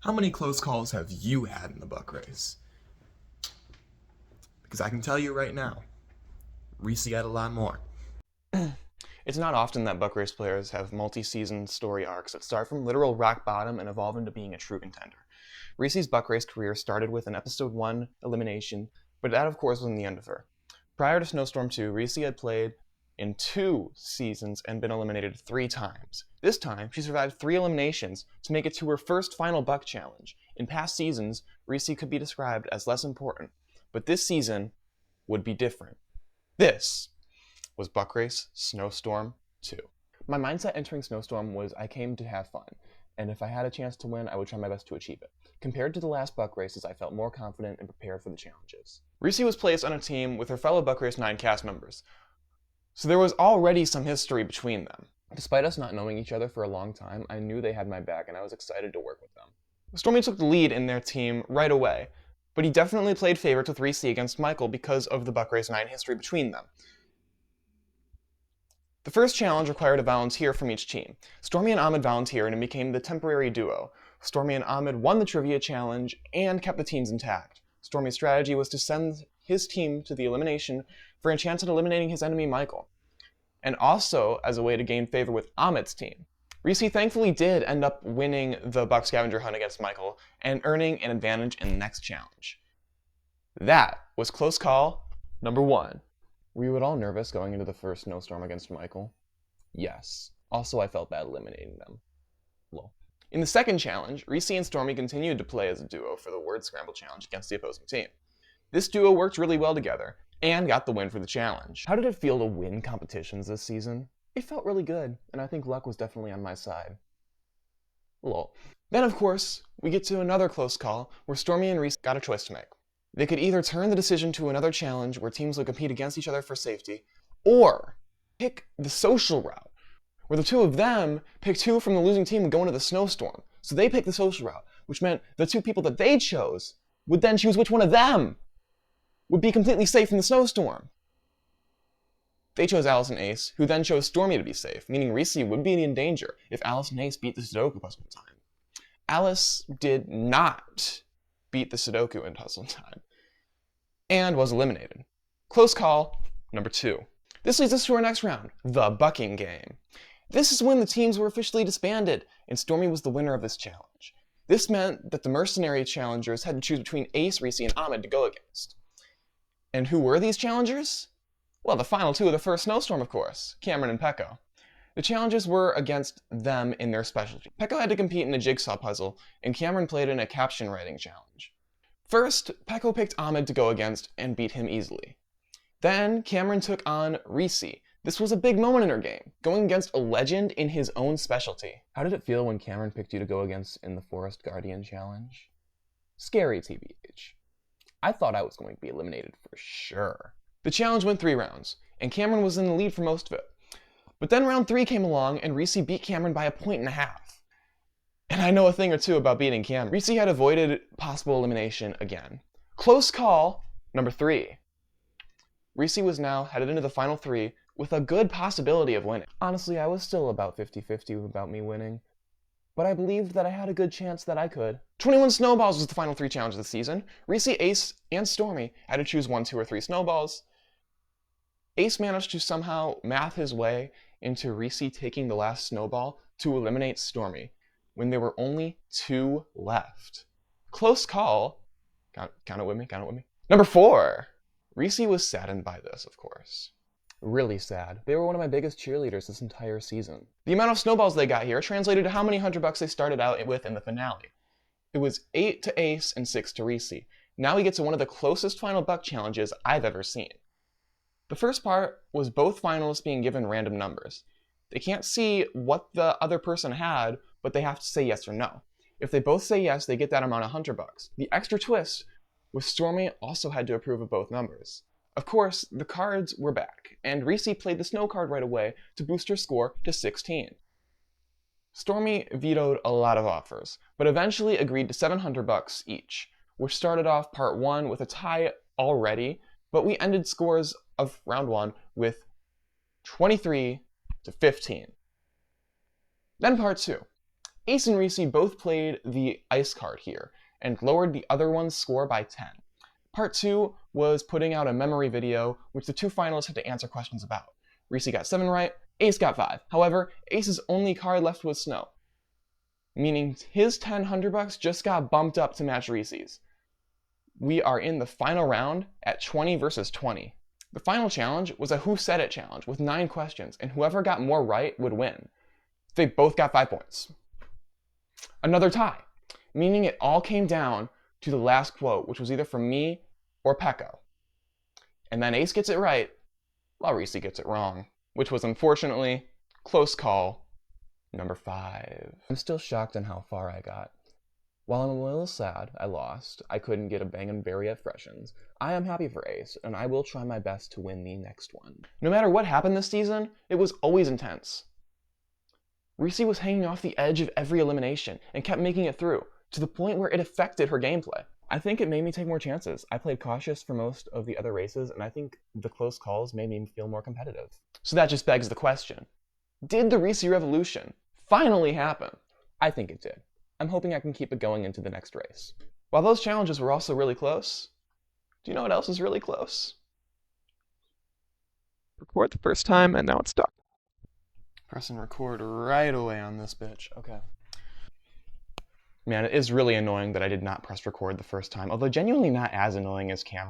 How many close calls have you had in the buck race? Because I can tell you right now, Reese had a lot more. It's not often that buck race players have multi-season story arcs that start from literal rock bottom and evolve into being a true contender. Reese's buck race career started with an episode 1 elimination, but that of course wasn't the end of her. Prior to Snowstorm 2, Reese had played in 2 seasons and been eliminated 3 times. This time, she survived 3 eliminations to make it to her first final buck challenge. In past seasons, Reese could be described as less important, but this season would be different. This was Buck Race Snowstorm 2. My mindset entering Snowstorm was I came to have fun, and if I had a chance to win, I would try my best to achieve it. Compared to the last Buck Races, I felt more confident and prepared for the challenges. Reese was placed on a team with her fellow Buck Race 9 cast members, so there was already some history between them. Despite us not knowing each other for a long time, I knew they had my back and I was excited to work with them. Stormy took the lead in their team right away, but he definitely played favorites with Reese against Michael because of the Buck Race 9 history between them. The first challenge required a volunteer from each team. Stormy and Ahmed volunteered and became the temporary duo. Stormy and Ahmed won the trivia challenge and kept the teams intact. Stormy's strategy was to send his team to the elimination for a chance at eliminating his enemy Michael, and also as a way to gain favor with Ahmed's team. Reese thankfully did end up winning the Buck Scavenger Hunt against Michael and earning an advantage in the next challenge. That was close call number 1. Were you at all nervous going into the first snowstorm against Michael? Yes. Also, I felt bad eliminating them. Lol. In the second challenge, Reese and Stormy continued to play as a duo for the word scramble challenge against the opposing team. This duo worked really well together and got the win for the challenge. How did it feel to win competitions this season? It felt really good, and I think luck was definitely on my side. Lol. Then, of course, we get to another close call where Stormy and Reese got a choice to make. They could either turn the decision to another challenge where teams would compete against each other for safety, or pick the social route, where the two of them picked who from the losing team would go into the snowstorm. So they picked the social route, which meant the 2 people that they chose would then choose which one of them would be completely safe in the snowstorm. They chose Alice and Ace, who then chose Stormy to be safe, meaning Reese would be in danger if Alice and Ace beat the Sudoku puzzle in time. Alice did not beat the Sudoku in puzzle time, and was eliminated. Close call number 2. This leads us to our next round, the bucking game. This is when the teams were officially disbanded, and Stormy was the winner of this challenge. This meant that the mercenary challengers had to choose between Ace, Reese, and Ahmed to go against. And who were these challengers? Well, the final 2 of the first snowstorm, of course, Cameron and Pecco. The challenges were against them in their specialty. Pecco had to compete in a jigsaw puzzle, and Cameron played in a caption writing challenge. First, Pecco picked Ahmed to go against and beat him easily. Then, Cameron took on Reese. This was a big moment in her game, going against a legend in his own specialty. How did it feel when Cameron picked you to go against in the Forest Guardian challenge? Scary, TBH. I thought I was going to be eliminated for sure. The challenge went 3 rounds, and Cameron was in the lead for most of it. But then round 3 came along, and Reese beat Cameron by 1.5 points. And I know a thing or two about beating Cameron. Reese had avoided possible elimination again. Close call number 3. Reese was now headed into the final 3 with a good possibility of winning. Honestly, I was still about 50-50 about me winning, but I believed that I had a good chance that I could. 21 snowballs was the final 3 challenge of the season. Reese, Ace, and Stormy had to choose 1, 2, or 3 snowballs. Ace managed to somehow math his way into Reese taking the last snowball to eliminate Stormy when there were only 2 left. Close call. Count it with me, count it with me. Number 4. Reese was saddened by this, of course. Really sad. They were one of my biggest cheerleaders this entire season. The amount of snowballs they got here translated to how many $100 they started out with in the finale. It was 8 to Ace and 6 to Reese. Now we get to one of the closest final buck challenges I've ever seen. The first part was both finalists being given random numbers. They can't see what the other person had, but they have to say yes or no. If they both say yes, they get that amount of $100. The extra twist was Stormy also had to approve of both numbers. Of course, the cards were back, and Reese played the snow card right away to boost her score to 16. Stormy vetoed a lot of offers, but eventually agreed to $700 each, which started off part 1 with a tie already, but we ended scores of round 1 with 23 to 15. Then part 2. Ace and Reese both played the ice card here and lowered the other one's score by 10. Part 2 was putting out a memory video which the two finalists had to answer questions about. Reese got 7 right, Ace got 5. However, Ace's only card left was Snow, meaning his $100 just got bumped up to match Reese's. We are in the final round at 20 versus 20. The final challenge was a Who Said It challenge with 9 questions, and whoever got more right would win. They both got 5 points. Another tie, meaning it all came down to the last quote, which was either from me or Pecco. And then Ace gets it right, while Reese gets it wrong, which was unfortunately close call number 5. I'm still shocked on how far I got. While I'm a little sad I lost, I couldn't get a Bang & Berry at Freshens, I am happy for Ace, and I will try my best to win the next one. No matter what happened this season, it was always intense. Reese was hanging off the edge of every elimination and kept making it through, to the point where it affected her gameplay. I think it made me take more chances. I played cautious for most of the other races, and I think the close calls made me feel more competitive. So that just begs the question, did the Reese Revolution finally happen? I think it did. I'm hoping I can keep it going into the next race. While those challenges were also really close, do you know what else is really close? Record the first time and now it's stuck. Press and record right away on this bitch. Okay. Man, it is really annoying that I did not press record the first time, although genuinely not as annoying as camera.